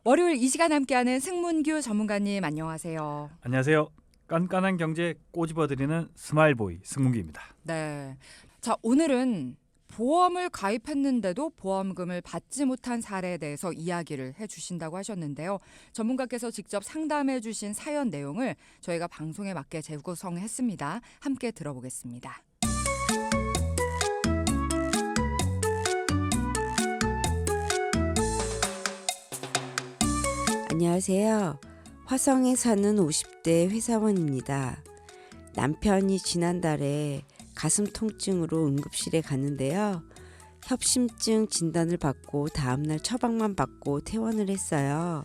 월요일 이 시간 함께하는 승문규 전문가님 안녕하세요. 안녕하세요. 깐깐한 경제 꼬집어드리는 스마일보이 승문규입니다. 네. 자, 오늘은 보험을 가입했는데도 보험금을 받지 못한 사례에 대해서 이야기를 해주신다고 하셨는데요. 전문가께서 직접 상담해 주신 사연 내용을 저희가 방송에 맞게 재구성했습니다. 함께 들어보겠습니다. 안녕하세요. 화성에 사는 50대 회사원입니다. 남편이 지난달에 가슴 통증으로 응급실에 갔는데요. 협심증 진단을 받고 다음날 처방만 받고 퇴원을 했어요.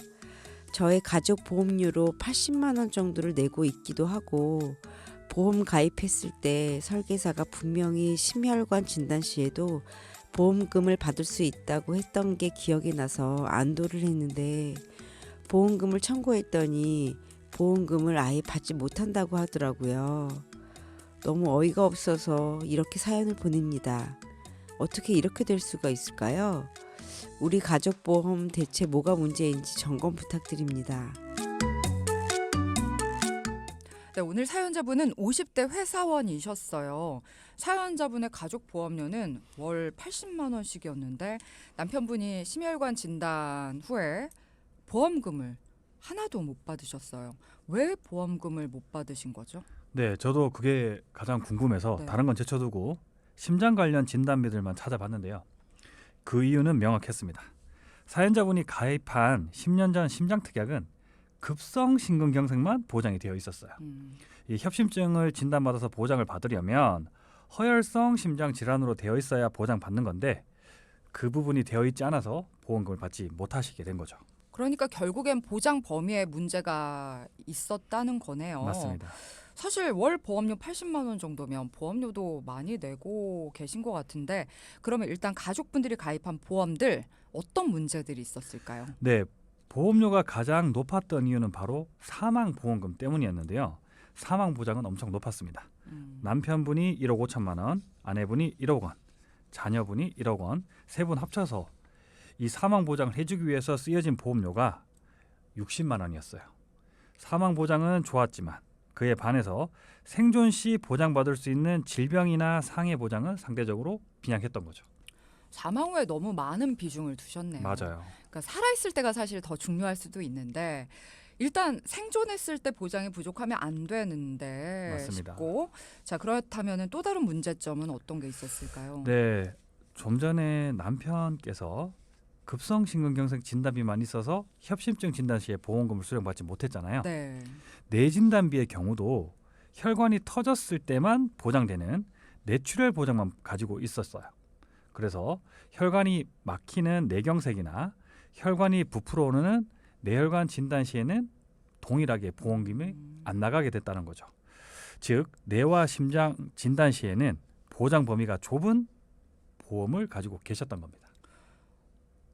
저의 가족 보험료로 80만 원 정도를 내고 있기도 하고 보험 가입했을 때 설계사가 분명히 심혈관 진단 시에도 보험금을 받을 수 있다고 했던 게 기억이 나서 안도를 했는데 보험금을 청구했더니 보험금을 아예 받지 못한다고 하더라고요. 너무 어이가 없어서 이렇게 사연을 보냅니다. 어떻게 이렇게 될 수가 있을까요? 우리 가족보험 대체 뭐가 문제인지 점검 부탁드립니다. 네, 오늘 사연자분은 50대 회사원이셨어요. 사연자분의 가족 보험료는 월 80만 원씩이었는데 남편분이 심혈관 진단 후에 보험금을 하나도 못 받으셨어요. 왜 보험금을 못 받으신 거죠? 네, 저도 그게 가장 궁금해서 네. 다른 건 제쳐두고 심장 관련 진단비들만 찾아봤는데요. 그 이유는 명확했습니다. 사연자분이 가입한 10년 전 심장특약은 급성심근경색만 보장이 되어 있었어요. 이 협심증을 진단받아서 보장을 받으려면 허혈성 심장 질환으로 되어 있어야 보장받는 건데 그 부분이 되어 있지 않아서 보험금을 받지 못하시게 된 거죠. 그러니까 결국엔 보장 범위에 문제가 있었다는 거네요. 맞습니다. 사실 월 보험료 80만 원 정도면 보험료도 많이 내고 계신 것 같은데 그러면 일단 가족분들이 가입한 보험들 어떤 문제들이 있었을까요? 네, 보험료가 가장 높았던 이유는 바로 사망보험금 때문이었는데요. 사망보장은 엄청 높았습니다. 남편분이 1억 5천만 원, 아내분이 1억 원, 자녀분이 1억 원, 세 분 합쳐서 이 사망보장을 해주기 위해서 쓰여진 보험료가 60만 원이었어요. 사망보장은 좋았지만 그에 반해서 생존 시 보장받을 수 있는 질병이나 상해 보장은 상대적으로 빈약했던 거죠. 사망 후에 너무 많은 비중을 두셨네요. 맞아요. 그러니까 살아있을 때가 사실 더 중요할 수도 있는데 일단 생존했을 때 보장이 부족하면 안 되는데 맞습니다. 싶고 자 그렇다면 또 다른 문제점은 어떤 게 있었을까요? 네, 좀 전에 남편께서 급성심근경색 진단비만 있어서 협심증 진단 시에 보험금을 수령받지 못했잖아요. 네. 뇌진단비의 경우도 혈관이 터졌을 때만 보장되는 뇌출혈 보장만 가지고 있었어요. 그래서 혈관이 막히는 뇌경색이나 혈관이 부풀어 오르는 뇌혈관 진단 시에는 동일하게 보험금이 안 나가게 됐다는 거죠. 즉 뇌와 심장 진단 시에는 보장 범위가 좁은 보험을 가지고 계셨던 겁니다.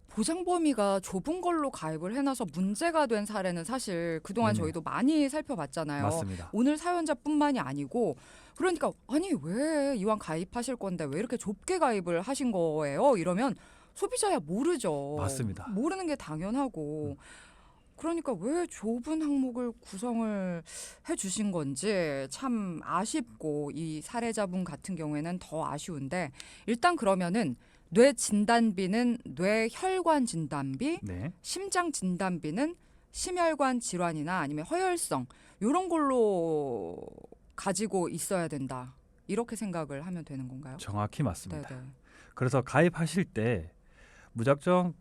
보장 범위가 좁은 걸로 가입을 해놔서 문제가 된 사례는 사실 그동안 네네. 저희도 많이 살펴봤잖아요. 맞습니다. 오늘 사연자뿐만이 아니고 그러니까 아니 왜 이왕 가입하실 건데 왜 이렇게 좁게 가입을 하신 거예요? 이러면 소비자야 모르죠. 맞습니다. 모르는 게 당연하고 그러니까 왜 좁은 항목을 구성을 해주신 건지 참 아쉽고 이 사례자분 같은 경우에는 더 아쉬운데 일단 그러면은 뇌 진단비는 뇌혈관 진단비, 네. 심장 진단비는 심혈관 질환이나 아니면 허혈성 이런 걸로 가지고 있어야 된다. 이렇게 생각을 하면 되는 건가요? 정확히 맞습니다. 네네. 그래서 가입하실 때 무작정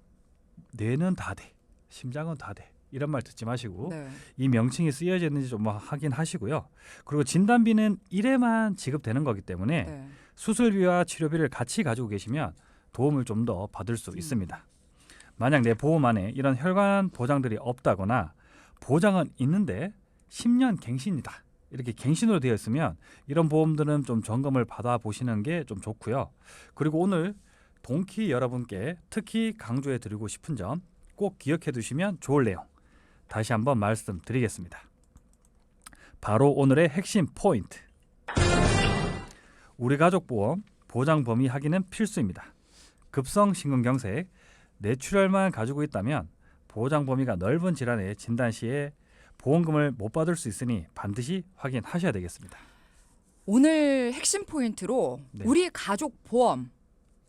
뇌는 다 돼, 심장은 다 돼. 이런 말 듣지 마시고 네. 이 명칭이 쓰여져 있는지 좀 확인하시고요. 그리고 진단비는 1회만 지급되는 거기 때문에 네. 수술비와 치료비를 같이 가지고 계시면 도움을 좀 더 받을 수 있습니다. 만약 내 보험 안에 이런 혈관 보장들이 없다거나 보장은 있는데 10년 갱신이다. 이렇게 갱신으로 되어 있으면 이런 보험들은 좀 점검을 받아보시는 게 좀 좋고요. 그리고 오늘 동키 여러분께 특히 강조해 드리고 싶은 점 꼭 기억해 두시면 좋을 내용 다시 한번 말씀드리겠습니다. 바로 오늘의 핵심 포인트. 우리 가족 보험 보장 범위 확인은 필수입니다. 급성 심근경색, 뇌출혈만 가지고 있다면 보장 범위가 넓은 질환의 진단 시에 보험금을 못 받을 수 있으니 반드시 확인하셔야 되겠습니다. 오늘 핵심 포인트로 네. 우리 가족 보험,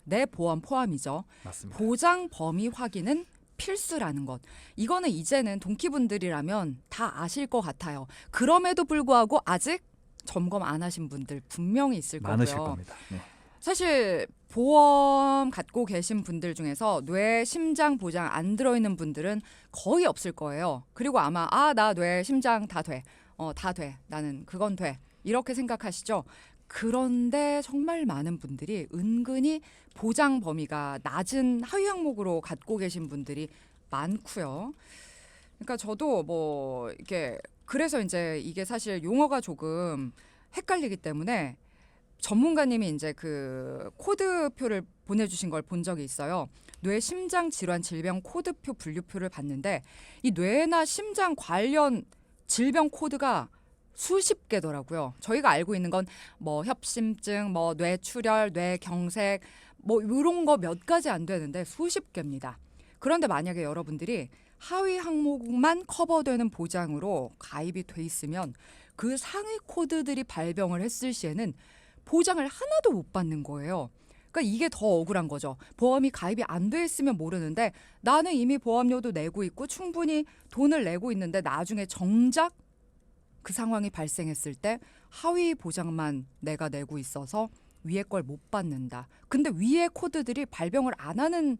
내 보험 포함이죠. 맞습니다. 보장 범위 확인은 필수라는 것. 이거는 이제는 동키분들이라면 다 아실 것 같아요. 그럼에도 불구하고 아직 점검 안 하신 분들 분명히 있을 많으실 거고요. 겁니다. 네. 사실 보험 갖고 계신 분들 중에서 뇌 심장 보장 안 들어있는 분들은 거의 없을 거예요. 그리고 아마 나 뇌 심장 다 돼. 다 돼. 나는 그건 돼. 이렇게 생각하시죠. 그런데 정말 많은 분들이 은근히 보장 범위가 낮은 하위 항목으로 갖고 계신 분들이 많고요. 그러니까 저도 뭐 이렇게 그래서 이제 이게 사실 용어가 조금 헷갈리기 때문에 전문가님이 이제 그 코드표를 보내주신 걸 본 적이 있어요. 뇌 심장 질환 질병 코드표 분류표를 봤는데 이 뇌나 심장 관련 질병 코드가 수십 개더라고요. 저희가 알고 있는 건 뭐 협심증, 뭐 뇌출혈, 뇌경색, 뭐 이런 거 몇 가지 안 되는데 수십 개입니다. 그런데 만약에 여러분들이 하위 항목만 커버되는 보장으로 가입이 돼 있으면 그 상위 코드들이 발병을 했을 시에는 보장을 하나도 못 받는 거예요. 그러니까 이게 더 억울한 거죠. 보험이 가입이 안 돼 있으면 모르는데 나는 이미 보험료도 내고 있고 충분히 돈을 내고 있는데 나중에 정작 그 상황이 발생했을 때 하위 보장만 내가 내고 있어서 위에 걸 못 받는다. 근데 위에 코드들이 발병을 안 하는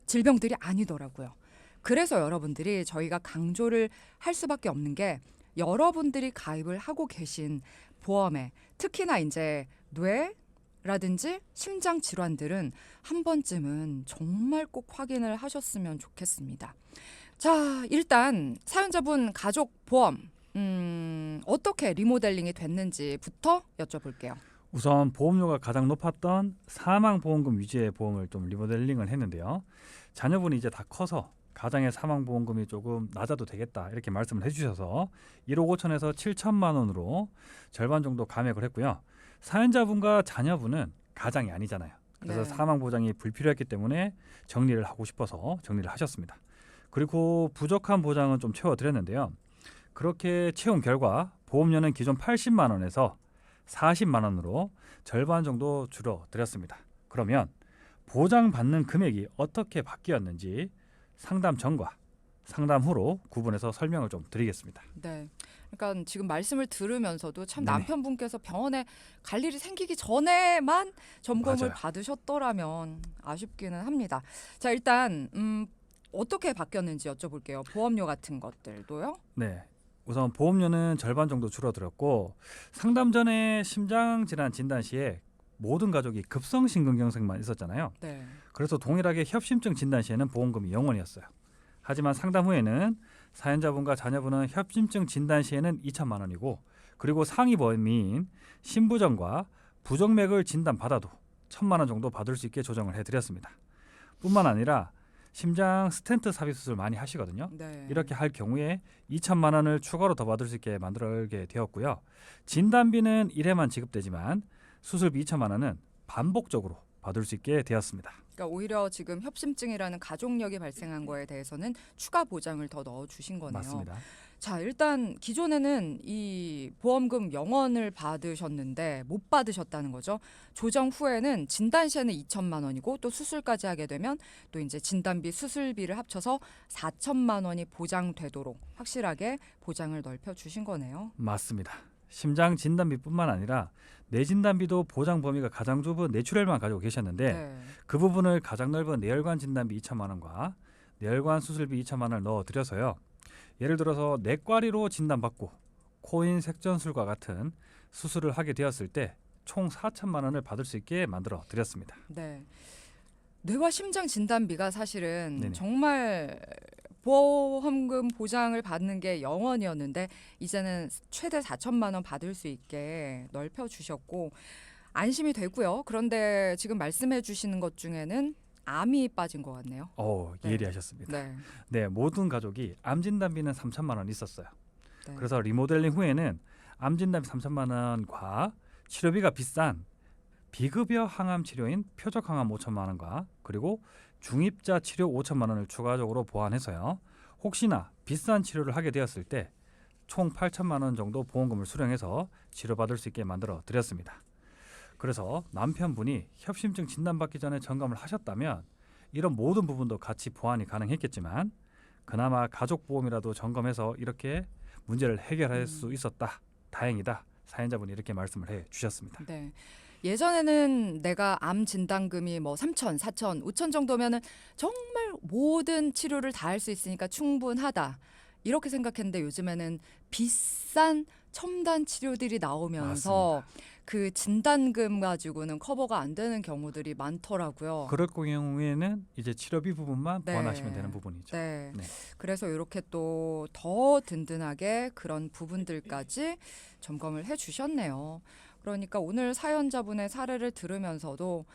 질병들이 아니더라고요. 그래서 여러분들이 저희가 강조를 할 수밖에 없는 게 여러분들이 가입을 하고 계신 보험에 특히나 이제 뇌라든지 심장 질환들은 한 번쯤은 정말 꼭 확인을 하셨으면 좋겠습니다. 자, 일단 사연자분 가족 보험 어떻게 리모델링이 됐는지부터 여쭤볼게요. 우선 보험료가 가장 높았던 사망보험금 위주의 보험을 좀 리모델링을 했는데요. 자녀분이 이제 다 커서 가장의 사망보험금이 조금 낮아도 되겠다 이렇게 말씀을 해주셔서 1억 5천에서 7천만 원으로 절반 정도 감액을 했고요. 사연자분과 자녀분은 가장이 아니잖아요. 그래서 네. 사망보장이 불필요했기 때문에 정리를 하고 싶어서 정리를 하셨습니다. 그리고 부족한 보장은 좀 채워드렸는데요. 그렇게 채운 결과 보험료는 기존 80만 원에서 40만 원으로 절반 정도 줄여드렸습니다. 그러면 보장받는 금액이 어떻게 바뀌었는지 상담 전과 상담 후로 구분해서 설명을 좀 드리겠습니다. 네. 그러니까 지금 말씀을 들으면서도 참 네네. 남편분께서 병원에 갈 일이 생기기 전에만 점검을 맞아요. 받으셨더라면 아쉽기는 합니다. 자, 일단 어떻게 바뀌었는지 여쭤볼게요. 보험료 같은 것들도요? 네. 우선 보험료는 절반 정도 줄어들었고 상담 전에 심장질환 진단 시에 모든 가족이 급성심근경색만 있었잖아요. 네. 그래서 동일하게 협심증 진단 시에는 보험금이 0원이었어요. 하지만 상담 후에는 사연자분과 자녀분은 협심증 진단 시에는 2천만 원이고 그리고 상위 범위인 신부전과 부정맥을 진단받아도 1천만 원 정도 받을 수 있게 조정을 해드렸습니다. 뿐만 아니라 심장 스텐트 삽입 수술 많이 하시거든요. 네. 이렇게 할 경우에 2천만 원을 추가로 더 받을 수 있게 만들게 되었고요. 진단비는 1회만 지급되지만 수술비 2천만 원은 반복적으로 받을 수 있게 되었습니다. 그러니까 오히려 지금 협심증이라는 가족력이 발생한 거에 대해서는 추가 보장을 더 넣어 주신 거네요. 맞습니다. 자, 일단 기존에는 이 보험금 0원을 받으셨는데 못 받으셨다는 거죠. 조정 후에는 진단 시에는 2천만 원이고 또 수술까지 하게 되면 또 이제 진단비, 수술비를 합쳐서 4천만 원이 보장되도록 확실하게 보장을 넓혀 주신 거네요. 맞습니다. 심장 진단비뿐만 아니라 뇌 진단비도 보장 범위가 가장 좁은 뇌출혈만 가지고 계셨는데 네. 그 부분을 가장 넓은 뇌혈관 진단비 2천만 원과 뇌혈관 수술비 2천만 원을 넣어드려서요. 예를 들어서 뇌과리로 진단받고 코인 색전술과 같은 수술을 하게 되었을 때 총 4천만 원을 받을 수 있게 만들어 드렸습니다. 네. 뇌와 심장 진단비가 사실은 네네. 정말 보험금 보장을 받는 게 0원이었는데 이제는 최대 4천만 원 받을 수 있게 넓혀 주셨고 안심이 되고요. 그런데 지금 말씀해 주시는 것 중에는 암이 빠진 것 같네요. 네. 예리하셨습니다. 네. 네, 모든 가족이 암 진단비는 3천만 원 있었어요. 네. 그래서 리모델링 후에는 암 진단비 3천만 원과 치료비가 비싼 비급여 항암 치료인 표적 항암 5천만 원과 그리고 중입자 치료 5천만 원을 추가적으로 보완해서요. 혹시나 비싼 치료를 하게 되었을 때 총 8천만 원 정도 보험금을 수령해서 치료받을 수 있게 만들어 드렸습니다. 그래서 남편분이 협심증 진단받기 전에 점검을 하셨다면 이런 모든 부분도 같이 보완이 가능했겠지만 그나마 가족보험이라도 점검해서 이렇게 문제를 해결할 수 있었다. 다행이다. 사연자분이 이렇게 말씀을 해 주셨습니다. 네. 예전에는 내가 암 진단금이 뭐 3천, 4천, 5천 정도면은 정말 모든 치료를 다 할 수 있으니까 충분하다. 이렇게 생각했는데 요즘에는 비싼 첨단 치료들이 나오면서 그 진단금 가지고는 커버가 안 되는 경우들이 많더라고요. 그럴 경우에는 이제 치료비 부분만 네. 보완하시면 되는 부분이죠. 네. 네. 그래서 이렇게 또 더 든든하게 그런 부분들까지 점검을 해 주셨네요. 그러니까 오늘 사연자분의 사례를 들으면서도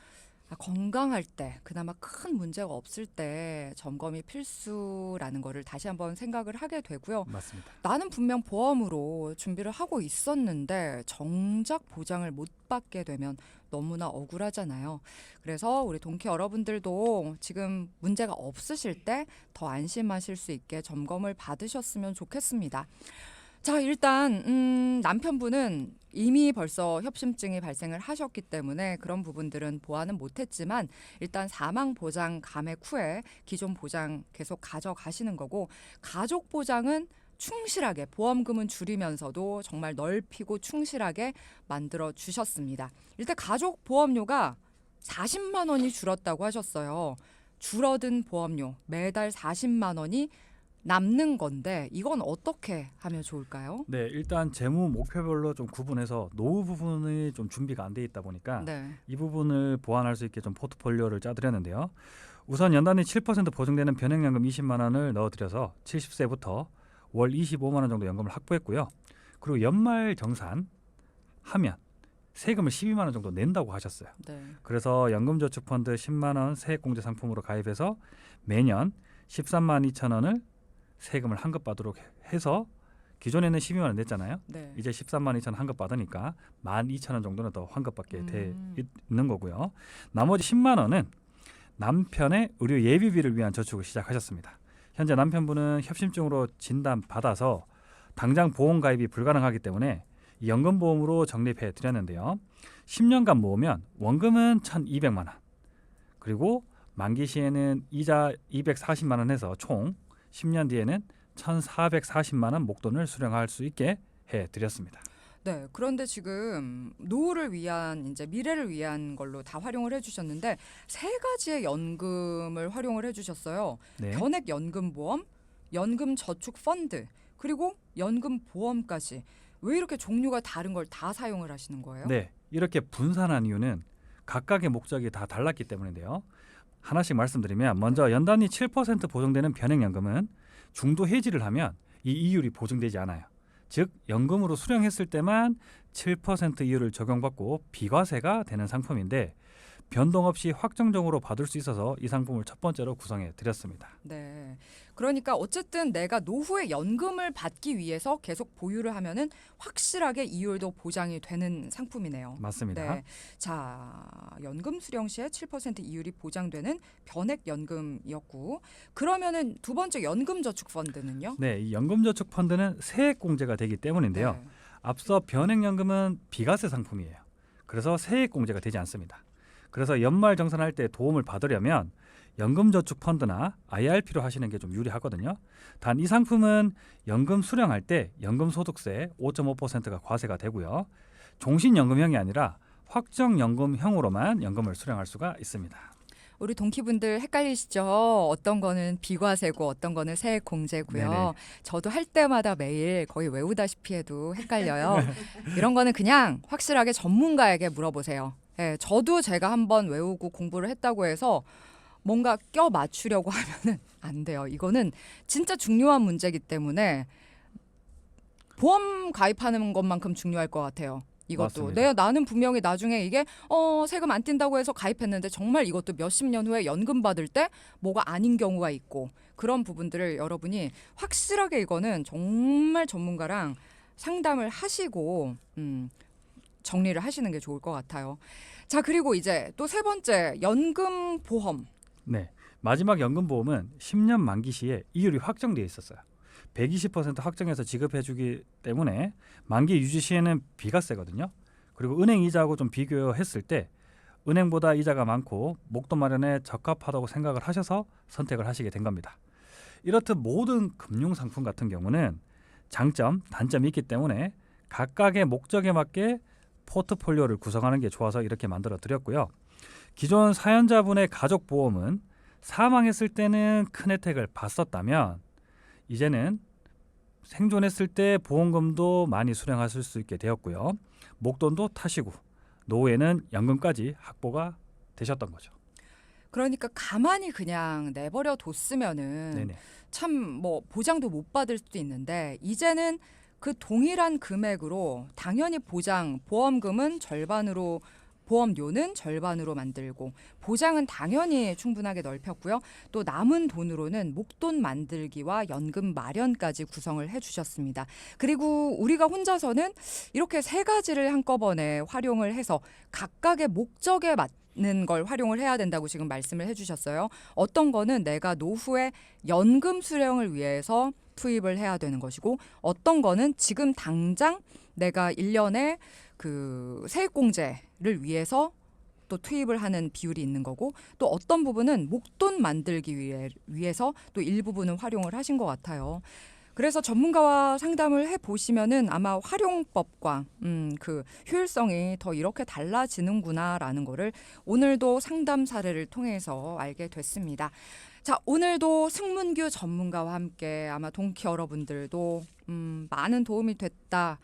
건강할 때, 그나마 큰 문제가 없을 때 점검이 필수라는 거를 다시 한번 생각을 하게 되고요. 맞습니다. 나는 분명 보험으로 준비를 하고 있었는데 정작 보장을 못 받게 되면 너무나 억울하잖아요. 그래서 우리 동키 여러분들도 지금 문제가 없으실 때 더 안심하실 수 있게 점검을 받으셨으면 좋겠습니다. 자, 일단 남편분은 이미 벌써 협심증이 발생을 하셨기 때문에 그런 부분들은 보완은 못했지만 일단 사망 보장 감액 후에 기존 보장 계속 가져가시는 거고 가족 보장은 충실하게 보험금은 줄이면서도 정말 넓히고 충실하게 만들어 주셨습니다. 일단 가족 보험료가 40만 원이 줄었다고 하셨어요. 줄어든 보험료 매달 40만 원이 남는 건데 이건 어떻게 하면 좋을까요? 네, 일단 재무 목표별로 좀 구분해서 노후 부분이 좀 준비가 안 돼 있다 보니까 네. 이 부분을 보완할 수 있게 좀 포트폴리오를 짜드렸는데요. 우선 연단위 7% 보증되는 변액연금 20만 원을 넣어드려서 70세부터 월 25만 원 정도 연금을 확보했고요. 그리고 연말 정산 하면 세금을 12만 원 정도 낸다고 하셨어요. 네. 그래서 연금저축펀드 10만 원 세액공제 상품으로 가입해서 매년 13만 2천 원을 세금을 환급받도록 해서 기존에는 12만 원 냈잖아요. 네. 이제 13만 2천 원 환급받으니까 12,000원 정도는 더 환급받게 돼 음. 있는 거고요. 나머지 10만 원은 남편의 의료 예비비를 위한 저축을 시작하셨습니다. 현재 남편분은 협심증으로 진단받아서 당장 보험 가입이 불가능하기 때문에 이 연금보험으로 적립해 드렸는데요. 10년간 모으면 원금은 1,200만 원, 그리고 만기 시에는 이자 240만 원 해서 총 10년 뒤에는 1,440만 원 목돈을 수령할 수 있게 해드렸습니다. 네. 그런데 지금 노후를 위한 이제 미래를 위한 걸로 다 활용을 해주셨는데 세 가지의 연금을 활용을 해주셨어요. 네. 변액 연금보험, 연금 저축 펀드, 그리고 연금 보험까지. 왜 이렇게 종류가 다른 걸 다 사용을 하시는 거예요? 네, 이렇게 분산한 이유는 각각의 목적이 다 달랐기 때문인데요. 하나씩 말씀드리면 먼저 연단위 7% 보정되는 변액연금은 중도 해지를 하면 이 이율이 보증되지 않아요. 즉 연금으로 수령했을 때만 7% 이율을 적용받고 비과세가 되는 상품인데 변동 없이 확정적으로 받을 수 있어서 이 상품을 첫 번째로 구성해 드렸습니다. 네. 그러니까 어쨌든 내가 노후에 연금을 받기 위해서 계속 보유를 하면은 확실하게 이율도 보장이 되는 상품이네요. 맞습니다. 네. 자, 연금 수령 시에 7% 이율이 보장되는 변액 연금이었고, 그러면은 두 번째 연금 저축 펀드는요? 네, 이 연금저축 펀드는 세액 공제가 되기 때문인데요. 네. 앞서 변액연금은 비과세 상품이에요. 그래서 세액 공제가 되지 않습니다. 그래서 연말 정산할 때 도움을 받으려면 연금저축펀드나 IRP로 하시는 게 좀 유리하거든요. 단 이 상품은 연금 수령할 때 연금소득세 5.5%가 과세가 되고요. 종신연금형이 아니라 확정연금형으로만 연금을 수령할 수가 있습니다. 우리 동키분들 헷갈리시죠? 어떤 거는 비과세고 어떤 거는 세액 공제고요. 네네. 저도 할 때마다 매일 거의 외우다시피 해도 헷갈려요. 이런 거는 그냥 확실하게 전문가에게 물어보세요. 예, 저도 제가 한번 외우고 공부를 했다고 해서 뭔가 껴 맞추려고 하면은 안 돼요. 이거는 진짜 중요한 문제이기 때문에 보험 가입하는 것만큼 중요할 것 같아요. 이것도 맞습니다. 나는 분명히 나중에 이게 세금 안 뗀다고 해서 가입했는데 정말 이것도 몇십 년 후에 연금 받을 때 뭐가 아닌 경우가 있고 그런 부분들을 여러분이 확실하게 이거는 정말 전문가랑 상담을 하시고 정리를 하시는 게 좋을 것 같아요. 자, 그리고 이제 또 세 번째 연금 보험. 네, 마지막 연금보험은 10년 만기 시에 이율이 확정되어 있었어요. 120% 확정해서 지급해주기 때문에 만기 유지 시에는 비과세거든요. 그리고 은행 이자하고 좀 비교했을 때 은행보다 이자가 많고 목돈 마련에 적합하다고 생각을 하셔서 선택을 하시게 된 겁니다. 이렇듯 모든 금융 상품 같은 경우는 장점, 단점이 있기 때문에 각각의 목적에 맞게 포트폴리오를 구성하는 게 좋아서 이렇게 만들어 드렸고요. 기존 사연자분의 가족보험은 사망했을 때는 큰 혜택을 봤었다면 이제는 생존했을 때 보험금도 많이 수령하실 수 있게 되었고요. 목돈도 타시고 노후에는 연금까지 확보가 되셨던 거죠. 그러니까 가만히 그냥 내버려 뒀으면은 네네. 참 뭐 보장도 못 받을 수도 있는데 이제는 그 동일한 금액으로 당연히 보험금은 절반으로 보험료는 절반으로 만들고 보장은 당연히 충분하게 넓혔고요. 또 남은 돈으로는 목돈 만들기와 연금 마련까지 구성을 해주셨습니다. 그리고 우리가 혼자서는 이렇게 세 가지를 한꺼번에 활용을 해서 각각의 목적에 맞는 걸 활용을 해야 된다고 지금 말씀을 해주셨어요. 어떤 거는 내가 노후에 연금 수령을 위해서 투입을 해야 되는 것이고 어떤 거는 지금 당장 내가 1년에 그 세액공제를 위해서 또 투입을 하는 비율이 있는 거고 또 어떤 부분은 목돈 만들기 위해서 또 일부분은 활용을 하신 것 같아요. 그래서 전문가와 상담을 해보시면은 아마 활용법과 그 효율성이 더 이렇게 달라지는구나라는 거를 오늘도 상담 사례를 통해서 알게 됐습니다. 자, 오늘도 승문규 전문가와 함께 아마 동키 여러분들도 많은 도움이 됐다.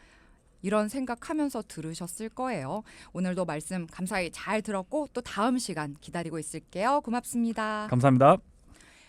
이런 생각하면서 들으셨을 거예요. 오늘도 말씀 감사히 잘 들었고 또 다음 시간 기다리고 있을게요. 고맙습니다. 감사합니다.